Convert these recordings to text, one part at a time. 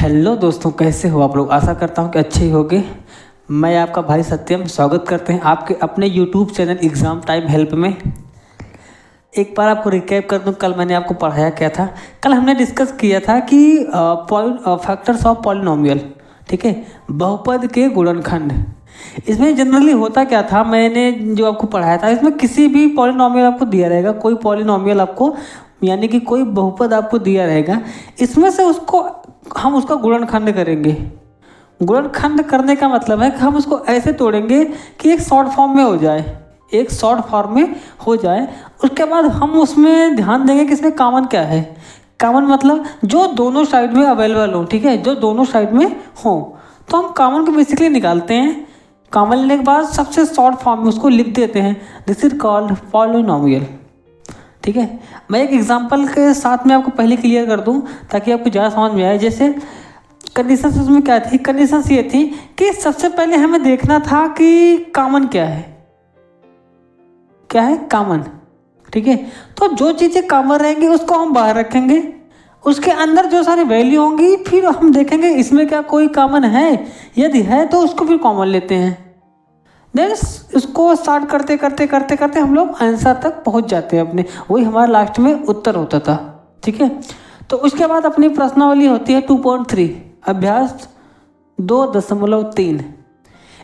Hello दोस्तों, कैसे हो आप लोग। आशा करता हूँ कि अच्छे ही होगे। मैं आपका भाई सत्यम स्वागत करते हैं आपके अपने YouTube channel exam time help में। एक बार आपको रिकैप कर दूं, कल मैंने आपको पढ़ाया क्या था। कल हमने डिस्कस किया था कि फैक्टर्स ऑफ पॉलिनोमियल, ठीक है, बहुपद के गुणनखंड। इसमें जनरली होता क्या था, मैंने जो आपको पढ़ाया था, इसमें किसी भी पॉलिनोमियल आपको दिया रहेगा, कोई पॉलिनोमियल आपको यानी कि कोई बहुपद आपको दिया रहेगा, इसमें से हम उसका गुणनखंड करेंगे। गुणनखंड करने का मतलब है कि हम उसको ऐसे तोड़ेंगे कि एक शॉर्ट फॉर्म में हो जाए, एक शॉर्ट फॉर्म में हो जाए। उसके बाद हम उसमें ध्यान देंगे कि इसमें कॉमन क्या है। कॉमन मतलब जो दोनों साइड में अवेलेबल हो, ठीक है, जो दोनों साइड में हो, तो हम कॉमन को बेसिकली निकालते हैं। कॉमन लेने के बाद सबसे शॉर्ट फॉर्म में उसको लिख देते हैं, दिस इज कॉल्ड पॉलिनोमियल। ठीक है, मैं एक एग्जांपल के साथ में आपको पहले क्लियर कर दूं ताकि आपको ज़्यादा समझ में आए। जैसे कंडीशंस उसमें क्या थी, कंडीशंस ये थी कि सबसे पहले हमें देखना था कि कॉमन क्या है, क्या है कॉमन, ठीक है। तो जो चीज़ें कॉमन रहेंगी उसको हम बाहर रखेंगे, उसके अंदर जो सारी वैल्यू होंगी फिर हम देखेंगे इसमें क्या कोई कॉमन है, यदि है तो उसको फिर कॉमन लेते हैं। देन इसको स्टार्ट करते करते करते करते हम लोग आंसर तक पहुंच जाते हैं अपने, वही हमारा लास्ट में उत्तर होता था, ठीक है। तो उसके बाद अपनी प्रश्नावली होती है 2.3 अभ्यास 2.3।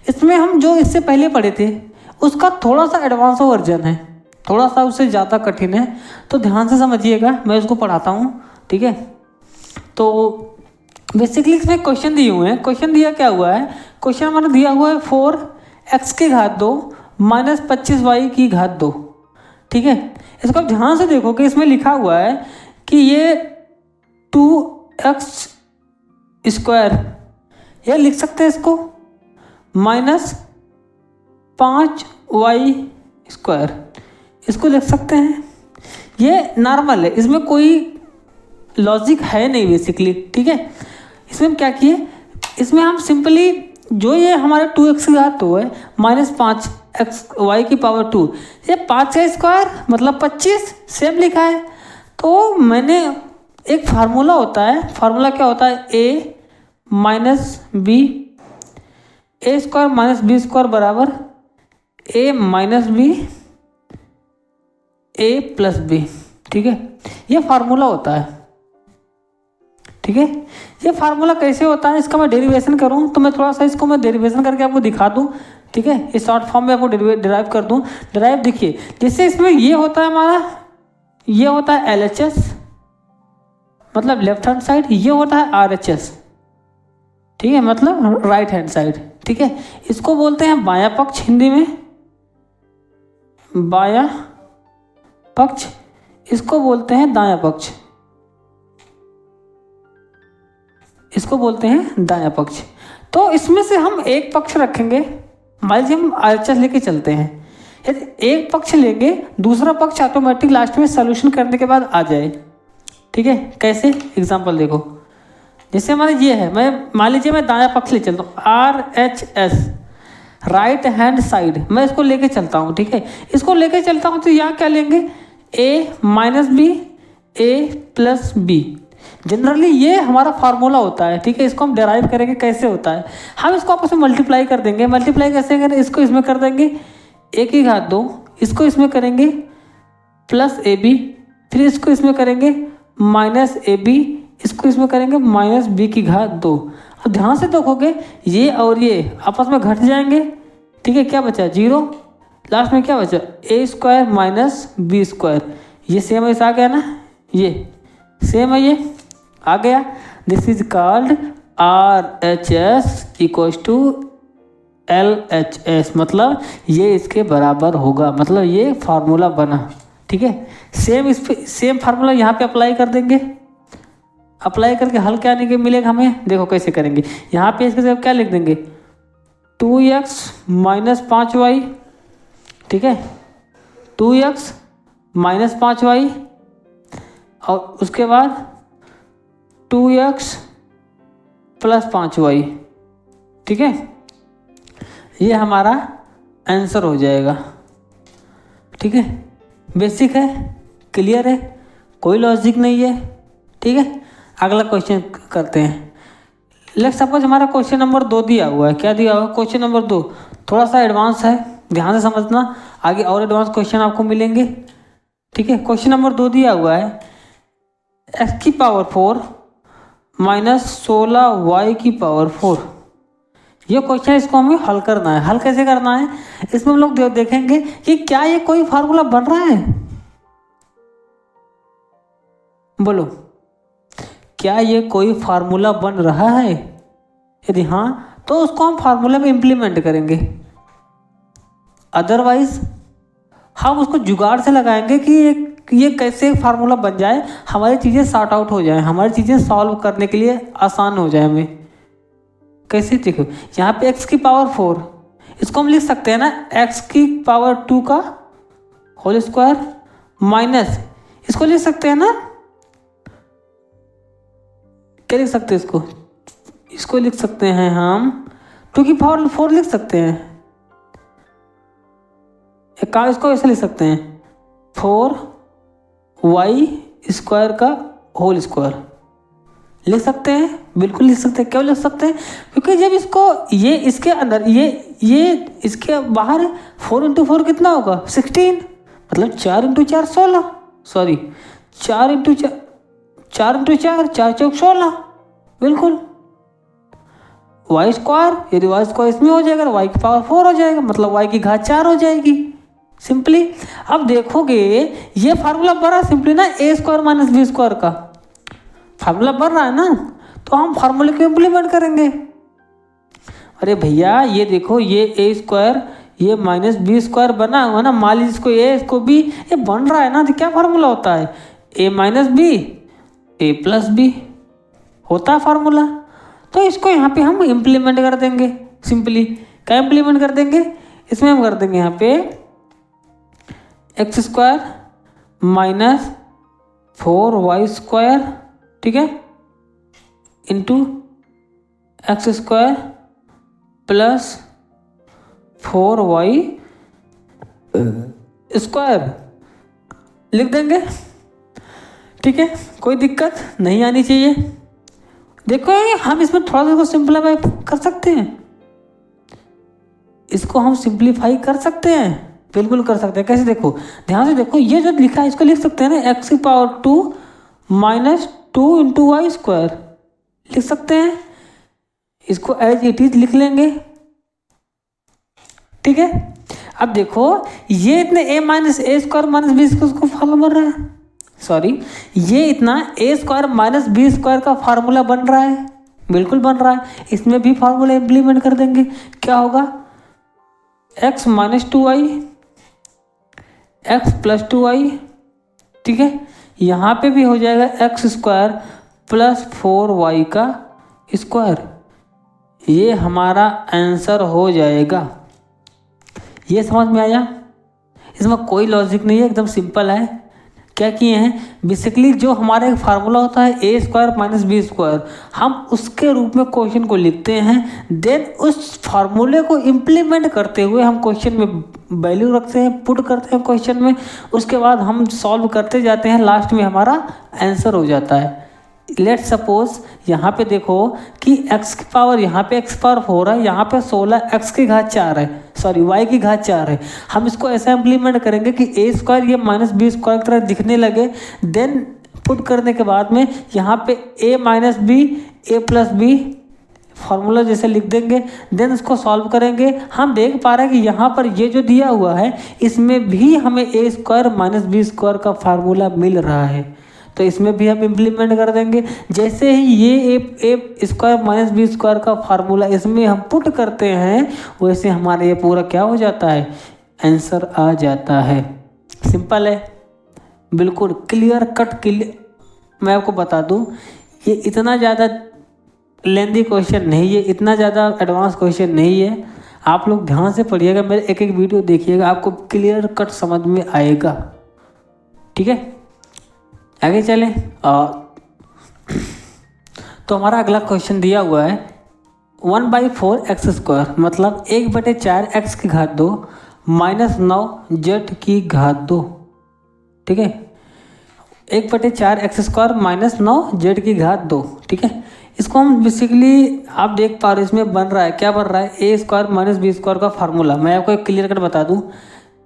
इसमें हम जो इससे पहले पढ़े थे उसका थोड़ा सा एडवांस वर्जन है, थोड़ा सा उससे ज़्यादा कठिन है, तो ध्यान से समझिएगा, मैं उसको पढ़ाता हूँ, ठीक है। तो बेसिकली इसमें क्वेश्चन दिए हुए हैं। क्वेश्चन दिया क्या हुआ है, क्वेश्चन हमारा दिया हुआ है 4x की घात 2 माइनस 25y की घात 2, ठीक है। इसको आप ध्यान से देखोगे, इसमें लिखा हुआ है कि ये 2x स्क्वायर, ये लिख सकते हैं इसको माइनस 5y स्क्वायर, इसको लिख सकते हैं। ये नॉर्मल है, इसमें कोई लॉजिक है नहीं बेसिकली, ठीक है। इसमें हम क्या किए, इसमें हम सिंपली जो ये हमारे 2x की घात 2 है माइनस 5y की पावर 2, ये 5 का स्क्वायर मतलब 25 सेम लिखा है। तो मैंने एक फार्मूला होता है, फार्मूला क्या होता है, a minus B, A square minus B square बराबर a minus B a plus B, ठीक है। ये फार्मूला होता है, ठीक है। ये फार्मूला कैसे होता है, इसका मैं डेरिवेशन करूं तो मैं थोड़ा सा इसको मैं डेरिवेशन करके आपको दिखा दूं, ठीक है। इस शॉर्ट फॉर्म में आपको डिराइव कर दूं। डिराइव देखिए, जैसे इसमें ये होता है हमारा, ये होता है LHS मतलब लेफ्ट हैंड साइड, ये होता है RHS, ठीक है, मतलब राइट हैंड साइड, ठीक है। इसको बोलते हैं बायां पक्ष, हिंदी में बायां पक्ष, इसको बोलते हैं दायां पक्ष, इसको बोलते हैं दायां पक्ष। तो इसमें से हम एक पक्ष रखेंगे, मान लीजिए हम RHS लेके चलते हैं, यदि एक पक्ष लेंगे दूसरा पक्ष ऑटोमेटिक लास्ट में सॉल्यूशन करने के बाद आ जाए, ठीक है। कैसे, एग्जांपल देखो, जैसे हमारा ये है, मैं मान लीजिए मैं दायां पक्ष ले चलता हूँ, RHS राइट हैंड साइड, मैं इसको लेके चलता हूँ, ठीक है। इसको लेके चलता हूँ तो यहाँ क्या लेंगे, a minus B a plus B. Generally ये हमारा फार्मूला होता है, ठीक है। इसको हम डेराइव करेंगे, कैसे होता है, हम इसको आपस में मल्टीप्लाई कर देंगे। मल्टीप्लाई कैसे करें, इसको इसमें कर देंगे a की घात 2, इसको इसमें करेंगे प्लस ab, फिर इसको इसमें करेंगे माइनस ab, इसको इसमें करेंगे माइनस b की घात 2। अब ध्यान से देखोगे ये और ये आपस में घट जाएंगे, ठीक है। क्या बचा, 0, लास्ट में क्या बचा, a square minus B square, ये सेम ऐसा आ गया ना, ये सेम है, ये आ गया। This is called RHS equals to LHS, मतलब ये इसके बराबर होगा, मतलब ये फार्मूला बना, ठीक है। सेम फार्मूला यहाँ पे अप्लाई कर देंगे, अप्लाई करके हल क्या नहीं मिलेगा हमें, देखो कैसे करेंगे। यहाँ पे इसके साथ क्या लिख देंगे, 2x माइनस 5y, ठीक है, 2x माइनस 5y, और उसके बाद 2x प्लस 5y, ठीक है। ये हमारा आंसर हो जाएगा, ठीक है। बेसिक है, क्लियर है, कोई लॉजिक नहीं है, ठीक है। अगला क्वेश्चन करते हैं। लेट्स सपोज हमारा क्वेश्चन नंबर 2 दिया हुआ है। क्या दिया हुआ है? क्वेश्चन नंबर 2 थोड़ा सा एडवांस है, ध्यान से समझना, आगे और एडवांस क्वेश्चन आपको मिलेंगे। ठीक है, क्वेश्चन नंबर 2 दिया हुआ है x की पावर 4 माइनस 16y की पावर 4। ये क्वेश्चन इसको हमें हल करना है। हल कैसे करना है? इसमें हम लोग देखेंगे कि क्या ये कोई फार्मूला बन रहा है। बोलो, क्या ये कोई फार्मूला बन रहा है? यदि हाँ तो उसको हम फार्मूला में इंप्लीमेंट करेंगे, अदरवाइज हम उसको जुगाड़ से लगाएंगे कि ये कैसे फार्मूला बन जाए, हमारी चीज़ें सॉर्ट आउट हो जाए, हमारी चीज़ें सॉल्व करने के लिए आसान हो जाए हमें। कैसे? देखो यहाँ पे x की पावर 4, इसको हम लिख सकते हैं ना x की पावर 2 का होल स्क्वायर माइनस, इसको लिख सकते हैं ना, क्या लिख सकते हैं इसको? इसको लिख सकते हैं हम 2 की पावर 4 लिख सकते हैं। एक काम इसको ऐसे लिख सकते हैं 4y स्क्वायर का होल स्क्वायर लिख सकते हैं, बिल्कुल लिख सकते हैं। क्यों लिख सकते हैं? क्योंकि जब इसको ये इसके अंदर ये इसके बाहर 4 इंटू 4 कितना होगा? 16, मतलब 4 इंटू 4 16, सॉरी 4 इंटू 4 4 चौक 16, बिल्कुल। वाई स्क्वायर, यदि वाई स्क्वायर इसमें हो जाएगा तो वाई की पावर 4 हो जाएगा, मतलब वाई की घात 4 हो जाएगी सिंपली। अब देखोगे ये फार्मूला बन रहा है सिंपली ना ए स्क्वायर माइनस बी स्क्वायर का फार्मूला बन रहा है ना, तो हम फार्मूले को इम्प्लीमेंट करेंगे। अरे भैया ये देखो, ये ए स्क्वायर ये माइनस बी स्क्वायर बना हुआ ना, मान लीजिए इसको ए इसको बी, ये बन रहा है ना, तो क्या फार्मूला होता है? A minus B A plus B होता है फार्मूला। तो इसको यहाँ पे हम इम्प्लीमेंट कर देंगे सिंपली। क्या इम्प्लीमेंट कर देंगे? इसमें हम कर देंगे यहाँ पे x square minus 4y square, ठीक है, into x square plus 4y square लिख देंगे। ठीक है, कोई दिक्कत नहीं आनी चाहिए। देखो हम इसमें थोड़ा सा सिंप्लीफाई कर सकते हैं, इसको हम सिंप्लीफाई कर सकते हैं, बिल्कुल कर सकते हैं। कैसे? देखो ध्यान से देखो, ये जो लिखा है इसको लिख सकते हैं ना एक्स की power 2 minus 2 into Y square लिख सकते हैं, इसको एज इट इज लिख लेंगे। ठीक है, अब देखो ये इतने ए माइनस ए स्क्वायर माइनस बी स्क्वायर को फॉर्मूला बन रहा है, सॉरी ये इतना ए स्क्वायर माइनस बी स्क्वायर का फार्मूला बन रहा है, बिल्कुल बन रहा है। इसमें भी फार्मूला इम्प्लीमेंट कर देंगे। क्या होगा? x minus 2y x plus 2y, ठीक है, यहाँ पे भी हो जाएगा एक्स स्क्वायर प्लस 4y का स्क्वायर। ये हमारा आंसर हो जाएगा। ये समझ में आया? इसमें कोई लॉजिक नहीं है, एकदम सिंपल है। क्या किए हैं? बेसिकली जो हमारा एक फार्मूला होता है ए स्क्वायर माइनस बी स्क्वायर, हम उसके रूप में क्वेश्चन को लिखते हैं, देन उस फार्मूले को इम्प्लीमेंट करते हुए हम क्वेश्चन में वैल्यू रखते हैं, पुट करते हैं क्वेश्चन में, उसके बाद हम सॉल्व करते जाते हैं, लास्ट में हमारा आंसर हो जाता है। लेट्स सपोज यहाँ पे देखो कि x की पावर, यहाँ पे x पावर 4 है, यहाँ पे 16 x की घात 4 है, सॉरी y की घात 4 है। हम इसको ऐसा इम्प्लीमेंट करेंगे कि a स्क्वायर ये माइनस बी स्क्वायर की तरह दिखने लगे, देन पुट करने के बाद में यहाँ पे a minus B A plus B formula जैसे लिख देंगे, देन उसको सॉल्व करेंगे। हम देख पा रहे हैं कि यहाँ पर ये जो दिया हुआ है इसमें भी हमें ए स्क्वायर माइनस बी स्क्वायर का फार्मूला मिल रहा है, तो इसमें भी हम इम्प्लीमेंट कर देंगे। जैसे ही ये ए स्क्वायर माइनस बी स्क्वायर का फार्मूला इसमें हम पुट करते हैं, वैसे हमारा ये पूरा क्या हो जाता है? आंसर आ जाता है। सिंपल है, बिल्कुल क्लियर कट क्लियर। मैं आपको बता दूं, ये इतना ज़्यादा लेंदी क्वेश्चन नहीं है, इतना ज़्यादा एडवांस क्वेश्चन नहीं है। आप लोग ध्यान से पढ़िएगा, मेरे एक एक वीडियो देखिएगा, आपको क्लियर कट समझ में आएगा। ठीक है, आगे चलें। तो हमारा अगला क्वेश्चन दिया हुआ है 1/4 एक्स स्क्वायर, मतलब 1/4 एक्स की घात 2 माइनस 9 जेड की घात 2। ठीक है, 1/4 एक्स स्क्वायर माइनस 9 जेड की घात 2। ठीक है, इसको हम बेसिकली आप देख पा रहे हो इसमें बन रहा है, क्या बन रहा है, ए स्क्वायर माइनस बी स्क्वायर का फार्मूला। मैं आपको एक क्लियर कट बता दूं,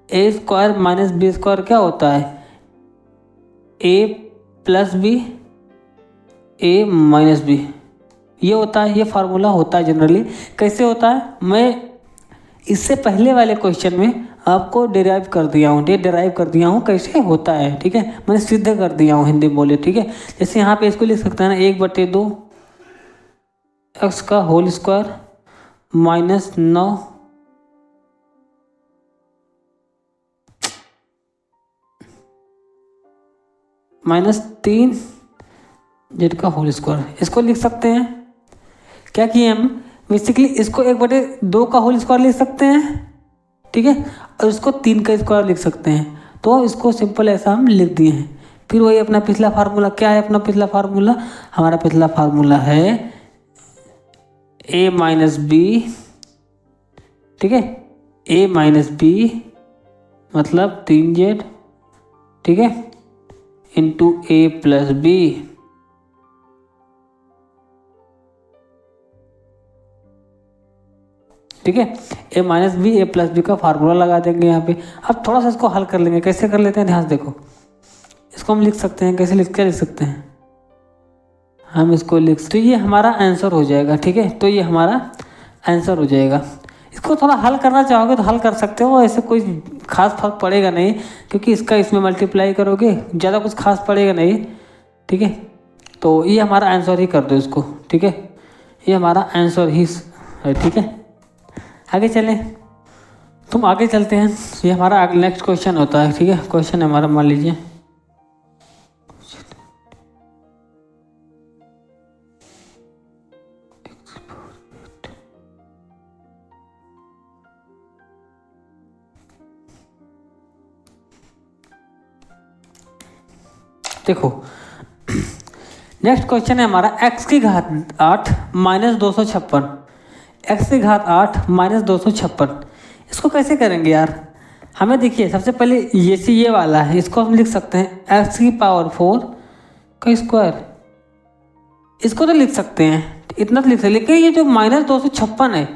ए स्क्वायर माइनस बी स्क्वायर क्या होता है, ए प्लस बी ए माइनस बी, ये होता है, ये फार्मूला होता है जनरली। कैसे होता है, मैं इससे पहले वाले क्वेश्चन में आपको डिराइव कर दिया हूँ, डिराइव कर दिया हूँ कैसे होता है, ठीक है, मैंने सिद्ध कर दिया हूँ हिंदी बोले, ठीक है। जैसे यहाँ पे इसको लिख सकते हैं ना, 1/2 एक्स का whole square minus 9 minus 3 Z का होल स्क्वायर, इसको लिख सकते हैं। क्या किए हम, बेसिकली इसको 1/2 का होल स्क्वायर लिख सकते हैं, ठीक है, और इसको 3 का स्क्वायर लिख सकते हैं। तो इसको सिंपल ऐसा हम लिख दिए हैं। फिर वही अपना पिछला फार्मूला, क्या है अपना पिछला फार्मूला, हमारा पिछला फार्मूला है ए माइनस बी, ठीक है, ए माइनस बी मतलब 3z, ठीक है, इंटू ए प्लस बी, ठीक है, A minus B A plus B का फार्मूला लगा देंगे यहाँ पे। अब थोड़ा सा इसको हल कर लेंगे, कैसे कर लेते हैं ध्यान से देखो। इसको हम लिख सकते हैं, कैसे क्या लिख सकते हैं, हम इसको लिख, तो ये हमारा आंसर हो जाएगा, ठीक है, तो ये हमारा आंसर हो जाएगा। इसको थोड़ा हल करना चाहोगे तो हल कर सकते हो, ऐसे कोई खास फर्क पड़ेगा नहीं, क्योंकि इसका इसमें मल्टीप्लाई करोगे ज़्यादा कुछ खास पड़ेगा नहीं, ठीक है। तो ये हमारा आंसर ही कर दो इसको, ठीक है, ये हमारा आंसर ही है, ठीक है। आगे चलें, तुम आगे चलते हैं, ये हमारा नेक्स्ट क्वेश्चन होता है, ठीक है। क्वेश्चन हमारा मान लीजिए, देखो नेक्स्ट क्वेश्चन है हमारा x की घात 8 माइनस 256, x की घात 8 माइनस 256। इसको कैसे करेंगे यार, हमें देखिए सबसे पहले ये वाला है, इसको हम लिख सकते हैं x की पावर 4 का स्क्वायर, इसको तो लिख सकते हैं, इतना तो लिख सकते हैं। लेकिन ये जो माइनस 256 है,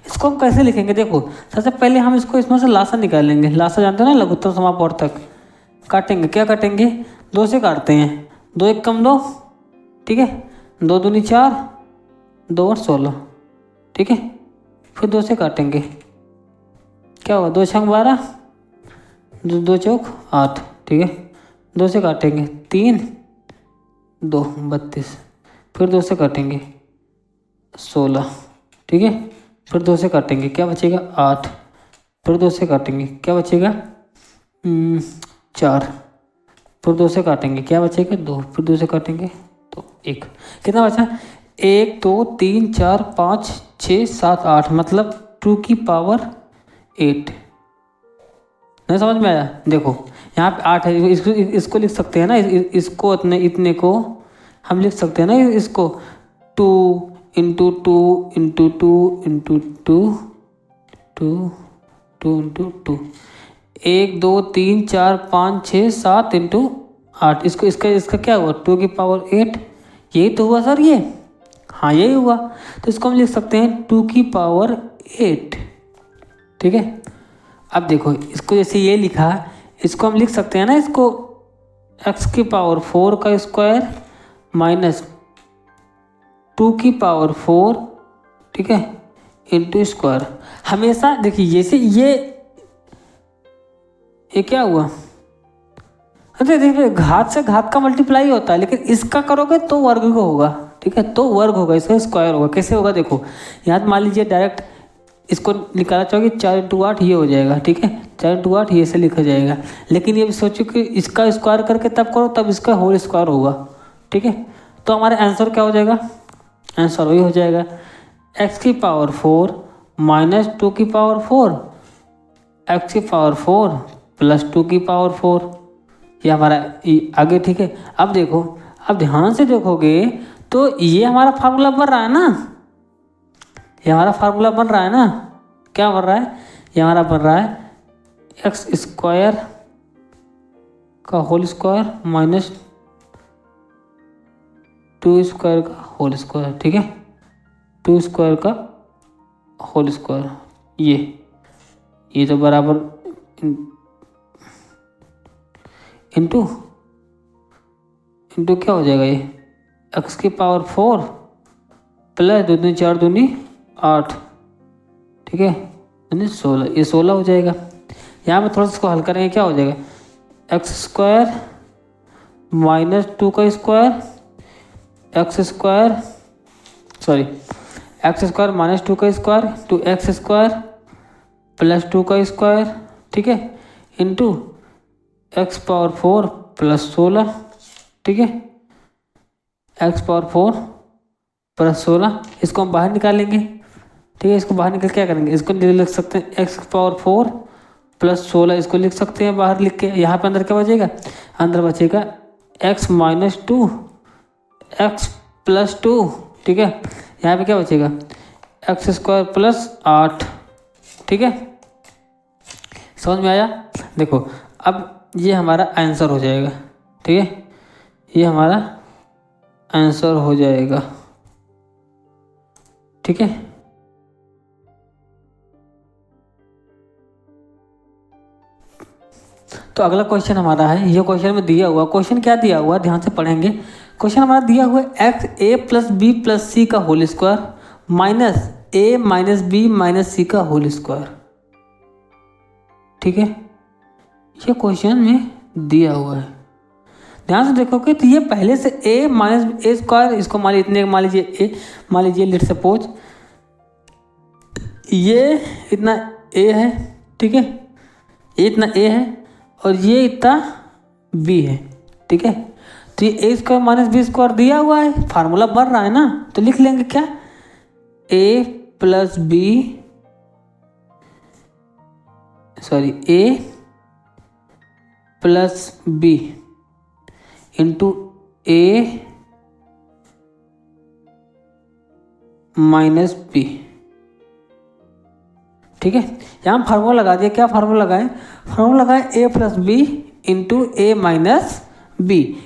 इसको हम कैसे लिखेंगे, देखो सबसे पहले हम इसको इसमें से लासा निकालेंगे, लासा जानते हैं ना, लघुत्तम समापवर्तक, काटेंगे, क्या काटेंगे, 2 से काटते हैं, 2 1 कम 2, ठीक है, 2 दूनी 4, 2 और 16, ठीक है, फिर 2 से काटेंगे, क्या होगा, 2 छंग 12, 2 चौक 8, ठीक है, 2 से काटेंगे 3 2 32, फिर 2 से काटेंगे 16, ठीक है, फिर 2 से काटेंगे, क्या बचेगा 8, फिर 2 से काटेंगे, क्या बचेगा 4, फिर 2 से काटेंगे, क्या बचेगा 2, फिर 2 से काटेंगे तो 1, कितना बचा 1 2 3 4 5 6 7 8, मतलब 2 की पावर 8। नहीं समझ में आया, देखो यहाँ पे 8 है, इसको लिख सकते हैं ना, इसको इतने को हम लिख सकते हैं ना, इसको 2 into 2 into 2 into 2 2 2 into 2, 1 2 3 4 5 6 7 into 8, इसको इसका क्या हुआ 2 की पावर 8, यही तो हुआ सर ये, हाँ यही हुआ, तो इसको हम लिख सकते हैं 2 की पावर 8, ठीक है। अब देखो इसको जैसे ये लिखा, इसको हम लिख सकते हैं ना, इसको x की पावर 4 का स्क्वायर माइनस 2 की पावर 4, ठीक है, इंटू स्क्वायर। हमेशा देखिए जैसे ये क्या हुआ, अरे देखिए घात से घात का मल्टीप्लाई होता है, लेकिन इसका करोगे तो वर्ग को होगा, ठीक है, तो वर्ग होगा, इसका स्क्वायर होगा। कैसे होगा देखो, यहाँ मान लीजिए डायरेक्ट इसको निकालना चाहोगे 4 इंटू 8 ये हो जाएगा, ठीक है, 4 इंटू 8 ये से लिखा जाएगा, लेकिन ये भी सोचो कि इसका स्क्वायर करके तब करो, तब इसका होल स्क्वायर होगा, ठीक है। तो हमारा आंसर क्या हो जाएगा, आंसर वही हो जाएगा x की पावर 4 माइनस 2 की पावर 4, x की पावर 4 प्लस 2 की पावर 4, ये हमारा आगे, ठीक है। अब देखो, अब ध्यान से देखोगे तो ये हमारा फार्मूला बन रहा है ना, ये हमारा फार्मूला बन रहा है ना, क्या बन रहा है, ये हमारा बन रहा है एक्स स्क्वायर का होल स्क्वायर माइनस 2 स्क्वायर का होल स्क्वायर, ठीक है, 2 स्क्वायर का होल स्क्वायर, ये तो बराबर इंटू क्या हो जाएगा, ये x की पावर 4 प्लस 2 दूनी 4 दूनी 8, ठीक है, यानी 16, ये 16 हो जाएगा। यहाँ पे थोड़ा सा इसको हल करेंगे, क्या हो जाएगा, एक्स स्क्वायर माइनस 2 का स्क्वायर एक्स स्क्वायर माइनस 2 का square two X square plus 2 का स्क्वायर, ठीक है, इंटू एक्स पावर 4 प्लस 16, ठीक है, एक्स पावर 4 प्लस 16, इसको हम बाहर निकालेंगे, ठीक है, इसको बाहर निकल क्या करेंगे, इसको लिख सकते हैं एक्स पावर 4 प्लस 16, इसको लिख सकते हैं बाहर लिख के। यहाँ पे अंदर क्या बचेगा, अंदर बचेगा एक्स माइनस 2 एक्स प्लस 2, ठीक है, यहाँ पे क्या बचेगा, एक्स स्क्वायर प्लस 8, ठीक है, समझ में आया। देखो अब ये हमारा आंसर हो जाएगा, ठीक है, ये हमारा आंसर हो जाएगा, ठीक है। तो अगला क्वेश्चन हमारा है, ये क्वेश्चन में दिया हुआ, क्वेश्चन क्या दिया हुआ ध्यान से पढ़ेंगे। क्वेश्चन हमारा दिया हुआ है एक्स ए प्लस बी प्लस सी का होल स्क्वायर माइनस ए माइनस बी माइनस सी का होल स्क्वायर, ठीक है, ये क्वेश्चन में दिया हुआ है। ध्यान से देखोगे तो ये पहले से ए माइनस ए स्क्वायर, इसको मान लीजिए मान लीजिए लेट सपोज ये इतना ए है, ठीक है, ये इतना ए है और ये इतना बी है, ठीक है, तो ये ए स्क्वायर माइनस बी स्क्वायर दिया हुआ है, फार्मूला बढ़ रहा है ना, तो लिख लेंगे क्या, ए plus B A plus B into A minus B, ठीक है। यहाँ फार्मूला लगा दिया, क्या फार्मूला लगाए, फार्मूला लगाए ए plus B into A minus B.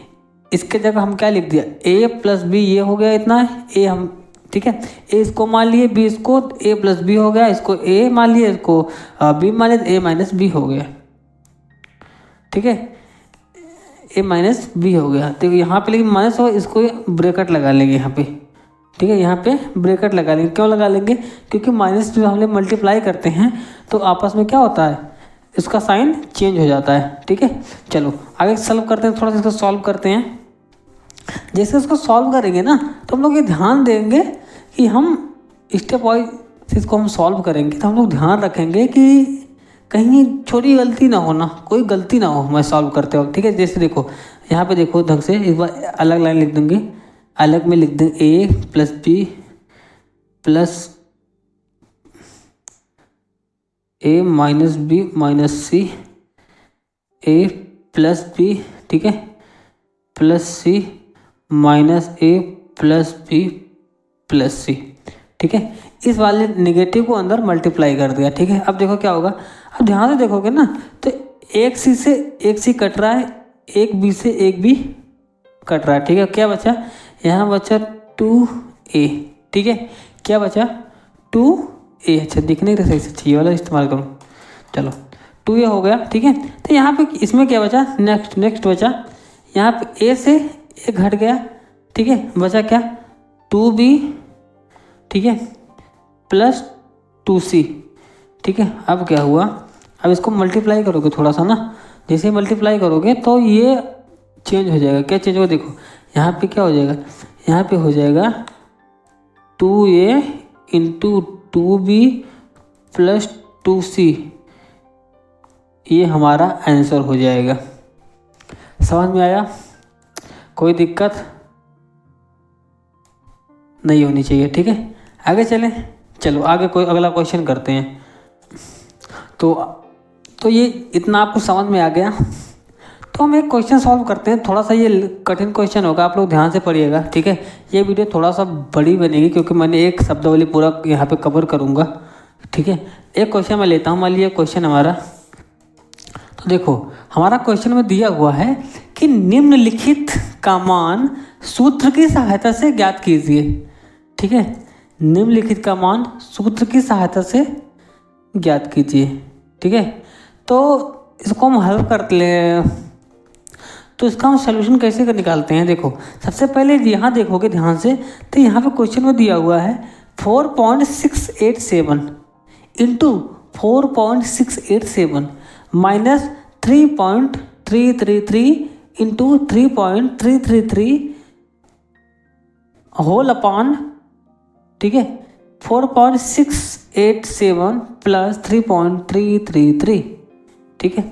इसके जगह हम क्या लिख दिया, ए प्लस बी ये हो गया इतना ए, हम ठीक है, ए इसको मान लिए बी इसको, ए प्लस बी हो गया, इसको ए मान लिए इसको बी मान लिए, ए माइनस बी हो गया, ठीक है, ए माइनस बी हो गया। तो यहाँ पे लेकिन माइनस हो, इसको ब्रैकेट लगा लेंगे यहाँ पे, ठीक है, यहाँ पे ब्रैकेट लगा लेंगे। क्यों लगा लेंगे, क्योंकि माइनस जब हम लोग मल्टीप्लाई करते हैं तो आपस में क्या होता है, इसका साइन चेंज हो जाता है, ठीक है। चलो आगे सॉल्व करते हैं, थोड़ा सा इसको सॉल्व करते हैं। जैसे इसको सॉल्व करेंगे ना तो हम लोग ये ध्यान देंगे कि हम स्टेप वाइज इसको हम सॉल्व करेंगे, तो हम लोग ध्यान रखेंगे कि कहीं छोटी गलती ना हो, ना कोई गलती ना हो मैं सॉल्व करते वक्त, ठीक है। जैसे देखो यहाँ पे देखो ढंग से, एक बार अलग लाइन लिख देंगे, अलग में लिख देंगे ए प्लस बी प्लस ए माइनस बी माइनस सी, ए प्लस बी, ठीक है, प्लस सी माइनस ए प्लस बी प्लस सी, ठीक है। इस वाले नेगेटिव को अंदर मल्टीप्लाई कर दिया, ठीक है। अब देखो क्या होगा, अब ध्यान से देखोगे ना तो एक सी से एक सी कट रहा है, एक बी से एक बी कट रहा है, ठीक है। क्या बचा, यहाँ बचा 2a, ठीक है, क्या बचा 2a, अच्छा दिखने के सही से चाहिए वाला इस्तेमाल करूँ, चलो 2a हो गया, ठीक है। तो यहाँ पे इसमें क्या बचा, नेक्स्ट बचा, यहाँ पे a से a घट गया, ठीक है, बचा क्या 2b, ठीक है, प्लस 2c, ठीक है। अब क्या हुआ, अब इसको मल्टीप्लाई करोगे थोड़ा सा ना, जैसे मल्टीप्लाई करोगे तो ये चेंज हो जाएगा, क्या चेंज होगा, देखो यहाँ पे क्या हो जाएगा, यहाँ पे हो जाएगा 2a into 2b plus 2c, ये हमारा आंसर हो जाएगा। समझ में आया, कोई दिक्कत नहीं होनी चाहिए, ठीक है। आगे चलें, चलो आगे कोई अगला क्वेश्चन करते हैं। तो ये इतना आपको समझ में आ गया, तो हम एक क्वेश्चन सॉल्व करते हैं। थोड़ा सा ये कठिन क्वेश्चन होगा, आप लोग ध्यान से पढ़िएगा, ठीक है। ये वीडियो थोड़ा सा बड़ी बनेगी क्योंकि मैंने एक शब्दावली पूरा यहाँ पे कवर करूँगा, ठीक है। एक क्वेश्चन मैं लेता हूँ, मान लीजिए क्वेश्चन हमारा, तो देखो हमारा क्वेश्चन में दिया हुआ है कि निम्नलिखित का मान सूत्र की सहायता से ज्ञात कीजिए। ठीक है, निम्नलिखित का मान सूत्र की सहायता से ज्ञात कीजिए। ठीक है, तो इसको हम हल कर ले, तो इसका हम सोल्यूशन कैसे कर निकालते हैं। देखो सबसे पहले यहाँ देखोगे ध्यान से, तो यहाँ पे क्वेश्चन में दिया हुआ है 4.687 into 4.687 minus 3.333 into 3.333 whole upon, ठीक है, 4.687 प्लस 3.333। ठीक है,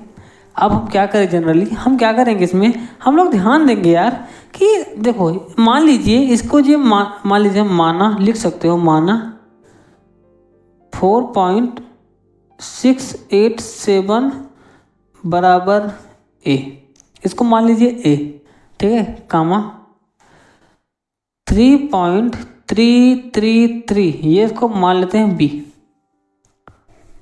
अब हम क्या करें, जनरली हम क्या करेंगे इसमें, हम लोग ध्यान देंगे यार कि देखो मान लीजिए इसको जो मान लीजिए हम माना लिख सकते हो, माना 4.687 बराबर ए, इसको मान लीजिए ए। ठीक है, कामा 3.333 ये इसको मान लेते हैं बी,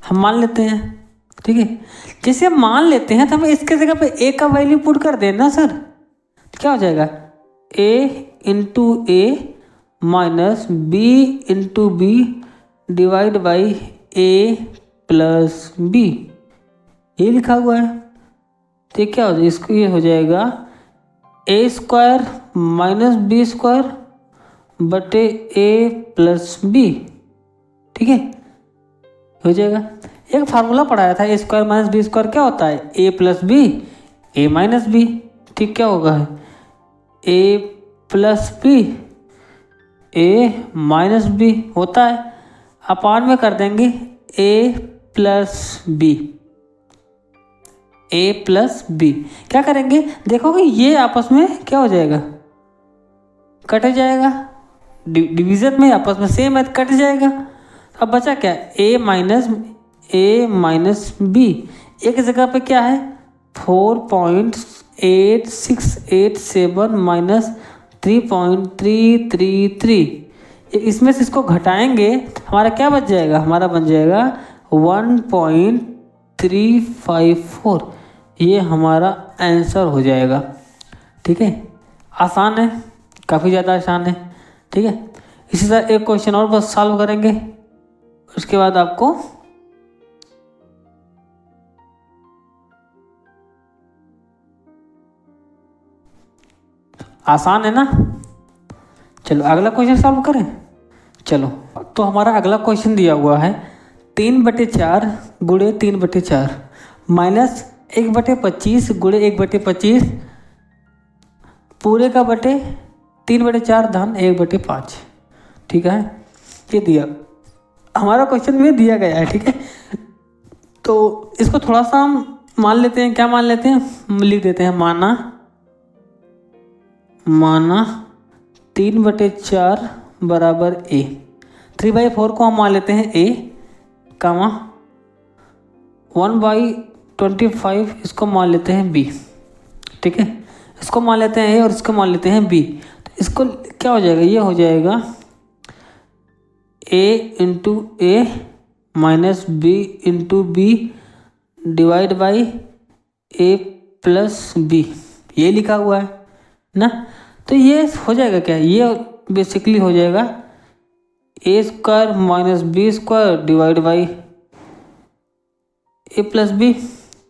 हम मान लेते हैं। ठीक है, जैसे हम मान लेते हैं तो हमें इसके जगह पे ए का वैल्यू पुट कर देना सर, क्या हो जाएगा A into A minus B into B divide by A plus B, ये लिखा हुआ है। तो क्या हो जाएगा, इसको ये हो जाएगा A square minus B square बटे ए प्लस बी। ठीक है, हो जाएगा। एक फार्मूला पढ़ाया था, ए स्क्वायर माइनस बी स्क्वायर क्या होता है, ए प्लस बी ए माइनस बी। ठीक, क्या होगा ए प्लस बी ए माइनस बी होता है, अपान में कर देंगे ए plus B, A plus B. क्या करेंगे, देखोगे ये आपस में क्या हो जाएगा, कट जाएगा, डिवीजन में आपस में सेम है, कट जाएगा। अब बचा क्या, ए माइनस बी, एक जगह पे क्या है 4.8687 माइनस 3.333, इसमें से इसको घटाएंगे हमारा क्या बच जाएगा, हमारा बन जाएगा 1.354, ये हमारा आंसर हो जाएगा। ठीक है, आसान है, काफ़ी ज़्यादा आसान है। ठीक है, इसी तरह एक क्वेश्चन और बस सॉल्व करेंगे, उसके बाद आपको आसान है ना। चलो अगला क्वेश्चन सॉल्व करें। चलो तो हमारा अगला क्वेश्चन दिया हुआ है 3/4 गुणे 3/4 माइनस 1/25 गुणे 1/25 पूरे का बटे 3/4 धन 1/5। ठीक है, ये दिया हमारा क्वेश्चन में दिया गया है। ठीक है, तो इसको थोड़ा सा हम मान लेते हैं, क्या मान लेते हैं, लिख देते हैं माना 3/4 बराबर ए, 3/4 को हम मान लेते हैं ए, कामा 1/25 इसको मान लेते हैं बी। ठीक है, इसको मान लेते हैं ए और इसको मान लेते हैं बी। तो इसको क्या हो जाएगा, ये हो जाएगा A into A minus B into B divide by A plus B, ये लिखा हुआ है ना। तो ये हो जाएगा क्या, ये बेसिकली हो जाएगा A square minus B square divide by A plus B,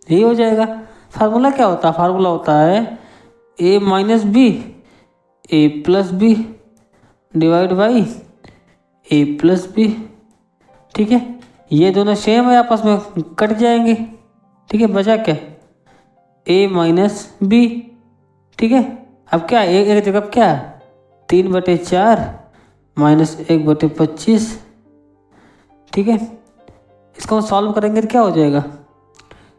यही हो जाएगा। फार्मूला क्या होता है, फार्मूला होता है A minus B A plus B divide by A plus B. ठीक है, ये दोनों सेम है, आपस में कट जाएंगे। ठीक है, बचा क्या, ए माइनस बी। ठीक है, अब क्या एक जगह क्या 3/4 माइनस 1/25। ठीक है, इसको हम सॉल्व करेंगे तो क्या हो जाएगा,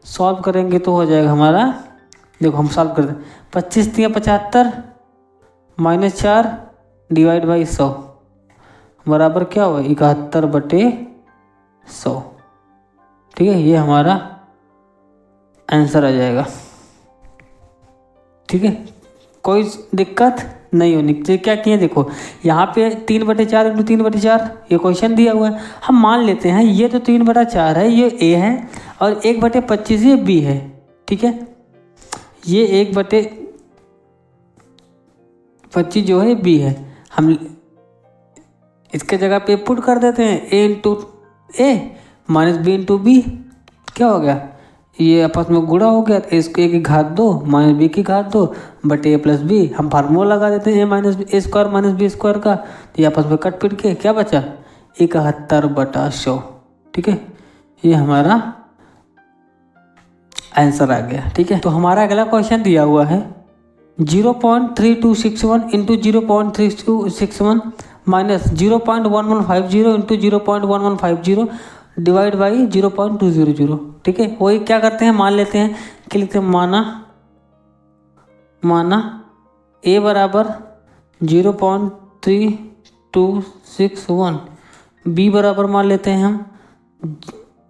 सॉल्व करेंगे तो हो जाएगा हमारा, देखो हम सॉल्व करते हैं 25 × 75 माइनस 4 डिवाइड बाई 100 बराबर क्या हुआ 71/100। ठीक है, ये हमारा आंसर आ जाएगा। ठीक है, कोई दिक्कत नहीं होनी चाहिए। क्या किए देखो, यहाँ पे 3/4 × 3/4 ये क्वेश्चन दिया हुआ है, हम मान लेते हैं ये तो 3/4 है, ये ए है, और 1/25 ये बी है। ठीक है, ये 25 जो है बी है, हम इसके जगह पे पुट कर देते हैं ए into A minus B into B. क्या हो गया, ये आपस में गुणा हो गया, इसको ए की घात 2 माइनस बी की घात 2 बटे ए प्लस बी। हम फार्मूला लगा देते हैं A minus A square minus B square का, तो ये आपस में कट पिट के क्या बचा 71/100। ठीक है, ये हमारा आंसर आ गया। ठीक है, तो हमारा अगला क्वेश्चन दिया हुआ है 0.3261 into 0.3261 minus 0.1150 into 0.1150 divide by 0.200। ठीक है, वही क्या करते हैं, मान लेते हैं कि लिखते हैं माना ए बराबर 0.3261, बी बराबर मान लेते हैं हम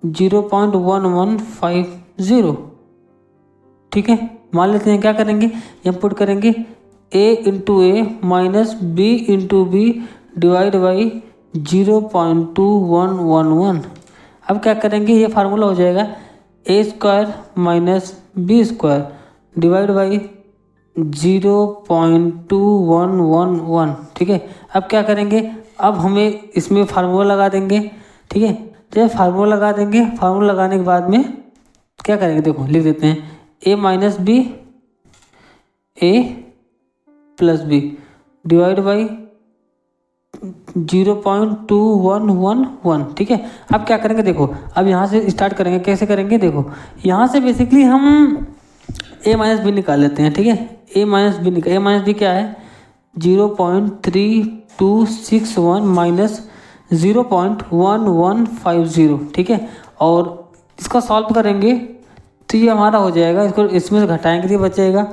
0.1150। ठीक है, मान लेते हैं, क्या करेंगे, हम पुट करेंगे a into A minus B into B divide by 0.2111। अब क्या करेंगे, ये फार्मूला हो जाएगा A square minus B square divide by 0.2111। ठीक है, अब क्या करेंगे, अब हमें इसमें फार्मूला लगा देंगे। ठीक है, जब फार्मूला लगा देंगे, फार्मूला लगाने के बाद में क्या करेंगे, देखो लिख देते हैं A minus B A plus B divide by 0.2111। ठीक है, अब क्या करेंगे, देखो अब यहाँ से स्टार्ट करेंगे, कैसे करेंगे, देखो यहाँ से बेसिकली हम ए माइनस बी निकाल लेते हैं। ठीक है, ए माइनस बी क्या है 0.3261 माइनस 0.1150। ठीक है, और इसका सॉल्व करेंगे तो ये हमारा हो जाएगा, इसको इसमें से घटाएंगे तो बचेगा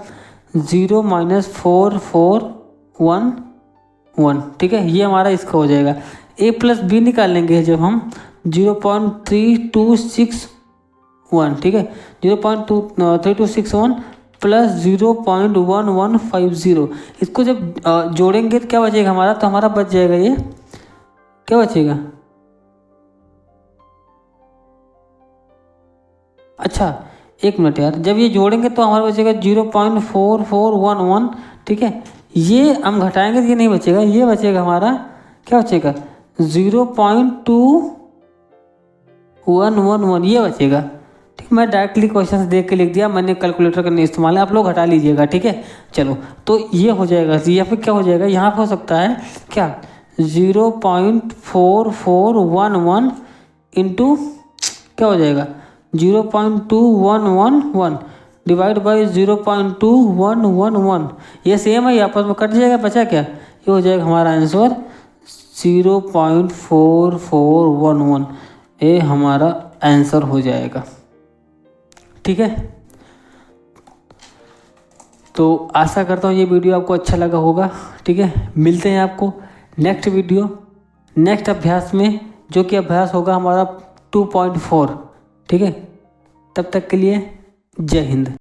0-4411। ठीक है, ये हमारा इसका हो जाएगा। ए प्लस बी निकालेंगे जब हम 0.3261। ठीक है, 0.3261 प्लस 0.1150, इसको जब जोड़ेंगे तो क्या बचेगा हमारा, तो हमारा बच जाएगा, ये क्या बचेगा, अच्छा एक मिनट यार, जब ये जोड़ेंगे तो हमारा बचेगा 0.4411। ठीक है, ये हम घटाएंगे तो ये नहीं बचेगा, ये बचेगा हमारा, क्या बचेगा 0.2111, ये बचेगा। ठीक, मैं डायरेक्टली क्वेश्चन देख के लिख दिया, मैंने कैलकुलेटर का नहीं इस्तेमाल है, आप लोग हटा लीजिएगा। ठीक है, चलो तो ये हो जाएगा, या फिर क्या हो जाएगा, यहाँ पर हो सकता है क्या 0.4411 इंटू क्या हो जाएगा 0.2111 डिवाइड बाई 0.2111। ये सेम है, आपस में कट जाएगा, बचा क्या, ये हो जाएगा हमारा आंसर 0.4411। ये हमारा आंसर हो जाएगा। ठीक है, तो आशा करता हूँ ये वीडियो आपको अच्छा लगा होगा। ठीक है, मिलते हैं आपको नेक्स्ट वीडियो, नेक्स्ट अभ्यास में, जो कि अभ्यास होगा हमारा 2.4। ठीक है, तब तक के लिए जय हिंद।